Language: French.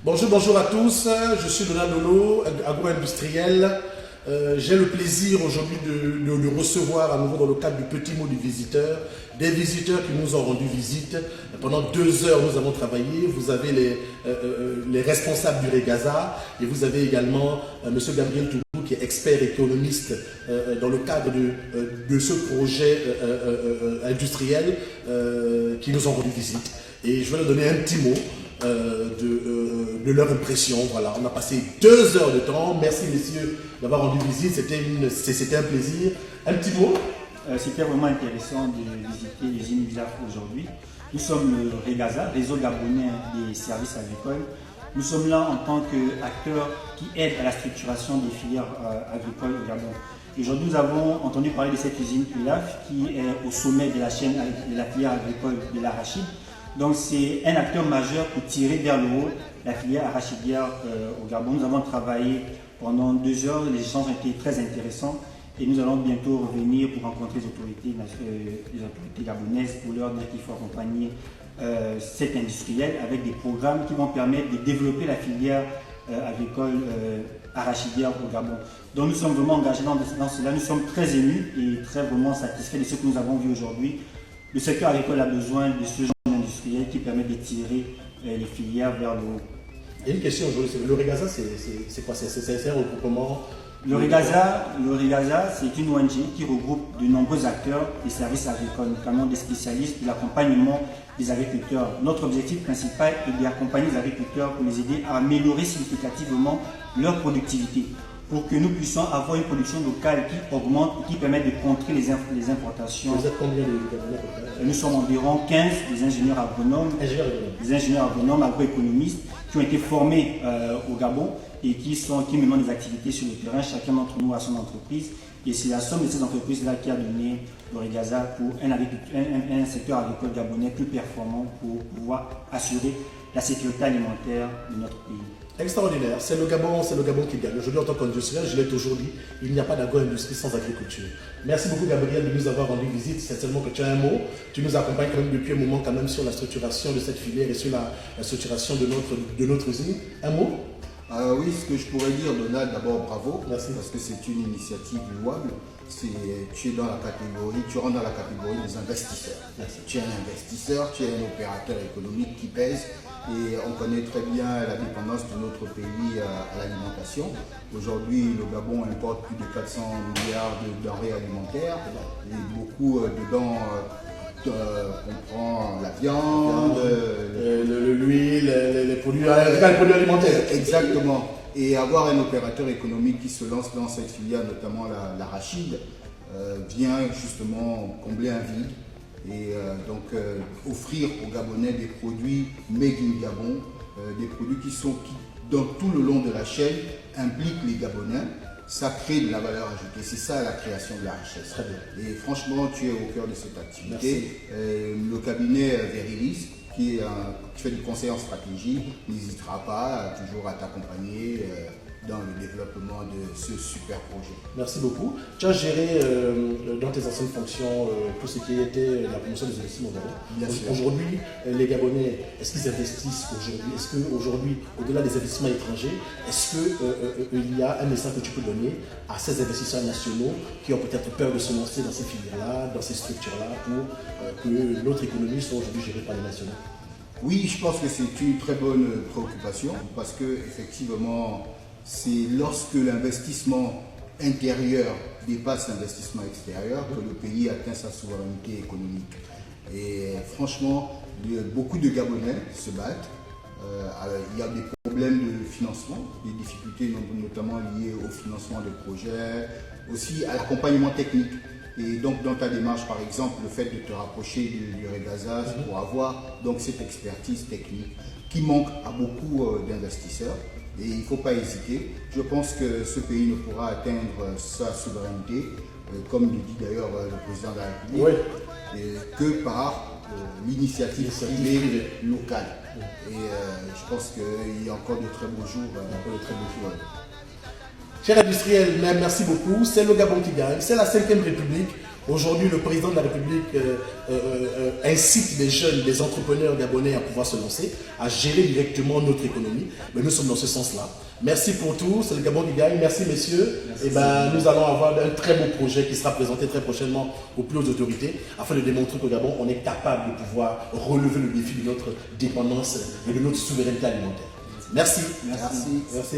Bonjour à tous, je suis Donald Lolo, agro-industriel. J'ai le plaisir aujourd'hui de recevoir à nouveau dans le cadre du petit mot du visiteur, des visiteurs qui nous ont rendu visite. Pendant 2 heures, nous avons travaillé. Vous avez les responsables du Regaza et vous avez également M. Gabriel Tourou qui est expert économiste dans le cadre de ce projet industriel qui nous ont rendu visite. Et je vais leur donner un petit mot de leur impression. Voilà, on a passé 2 heures de temps. Merci messieurs d'avoir rendu visite, c'était un plaisir. Un petit mot. C'était vraiment intéressant de visiter l'usine Villaf aujourd'hui. Nous sommes le Regaza, réseau gabonais des services agricoles. Nous sommes là en tant qu'acteurs qui aident à la structuration des filières agricoles au Gabon. Aujourd'hui, nous avons entendu parler de cette usine Villaf qui est au sommet de la chaîne de la filière agricole de l'arachide. Donc c'est un acteur majeur pour tirer vers le haut la filière arachidière au Gabon. Nous avons travaillé pendant 2 heures, les échanges ont été très intéressants et nous allons bientôt revenir pour rencontrer les autorités gabonaises pour leur dire qu'il faut accompagner cet industriel avec des programmes qui vont permettre de développer la filière agricole arachidière au Gabon. Donc nous sommes vraiment engagés dans cela, nous sommes très émus et très vraiment satisfaits de ce que nous avons vu aujourd'hui. Le secteur agricole a besoin de ce genre industriel qui permet de tirer les filières vers le haut. Il y a une question aujourd'hui, le Regaza c'est quoi? C'est un regroupement? Le Regaza, c'est une ONG qui regroupe de nombreux acteurs des services agricoles, notamment des spécialistes de l'accompagnement des agriculteurs. Notre objectif principal est d'accompagner les agriculteurs pour les aider à améliorer significativement leur productivité, pour que nous puissions avoir une production locale qui augmente et qui permette de contrer les importations. Vous êtes combien de Gabonais? Nous sommes environ 15 des ingénieurs agronomes, agroéconomistes qui ont été formés au Gabon et qui menent des activités sur le terrain. Chacun d'entre nous a son entreprise et c'est la somme de ces entreprises-là qui a donné le Regaza pour un secteur agricole gabonais plus performant pour pouvoir assurer la sécurité alimentaire de notre pays. Extraordinaire, c'est le Gabon qui gagne. Aujourd'hui, en tant qu'industriel, je l'ai toujours dit, il n'y a pas d'agro-industrie sans agriculture. Merci beaucoup Gabriel de nous avoir rendu visite. C'est seulement que tu as un mot. Tu nous accompagnes quand même depuis un moment quand même sur la structuration de cette filière et sur la structuration de notre usine. Un mot? Oui, ce que je pourrais dire, Donald, d'abord bravo. Merci. Parce que c'est une initiative louable. Tu rentres dans la catégorie des investisseurs. Merci. Tu es un investisseur, tu es un opérateur économique qui pèse. Et on connaît très bien la dépendance de notre pays à l'alimentation. Aujourd'hui, le Gabon importe plus de 400 milliards de denrées alimentaires. Et beaucoup dedans, on prend la viande, l'huile, les produits alimentaires. Exactement. Et avoir un opérateur économique qui se lance dans cette filière, notamment l'arachide, vient justement combler un vide. Et donc offrir aux Gabonais des produits made in Gabon, des produits qui dans tout le long de la chaîne impliquent les Gabonais, ça crée de la valeur ajoutée. C'est ça la création de la richesse. Très bien. Et franchement, tu es au cœur de cette activité. Le cabinet Verilis, qui fait du conseil en stratégie, n'hésitera pas toujours à t'accompagner dans le développement de ce super projet. Merci beaucoup. Tu as géré dans tes anciennes fonctions tout ce qui était la promotion des investissements au Gabon. Aujourd'hui, les Gabonais, est-ce qu'ils investissent aujourd'hui? Est-ce qu'aujourd'hui, au-delà des investissements étrangers, est-ce qu'il y a un message que tu peux donner à ces investisseurs nationaux qui ont peut-être peur de se lancer dans ces filières-là, dans ces structures-là, pour que notre économie soit aujourd'hui gérée par les nationaux? Oui, je pense que c'est une très bonne préoccupation parce que effectivement, c'est lorsque l'investissement intérieur dépasse l'investissement extérieur que le pays atteint sa souveraineté économique. Et franchement, beaucoup de Gabonais se battent. Il y a des problèmes de financement, des difficultés notamment liées au financement des projets, aussi à l'accompagnement technique. Et donc dans ta démarche, par exemple, le fait de te rapprocher du Regaza pour avoir donc cette expertise technique qui manque à beaucoup d'investisseurs. Et il ne faut pas hésiter. Je pense que ce pays ne pourra atteindre sa souveraineté, comme le dit d'ailleurs le président de la République, que par l'initiative privée locale. Et je pense qu'il y a encore de très beaux jours. Chers industriels, merci beaucoup. C'est le Gabon qui gagne. C'est la 5e République. Aujourd'hui, le président de la République incite les jeunes, les entrepreneurs gabonais à pouvoir se lancer, à gérer directement notre économie. Mais nous sommes dans ce sens-là. Merci pour tout, c'est le Gabon qui gagne. Merci messieurs. Merci. Nous allons avoir un très beau projet qui sera présenté très prochainement aux plus hautes autorités afin de démontrer qu'au Gabon, on est capable de pouvoir relever le défi de notre dépendance et de notre souveraineté alimentaire. Merci. Merci. Merci.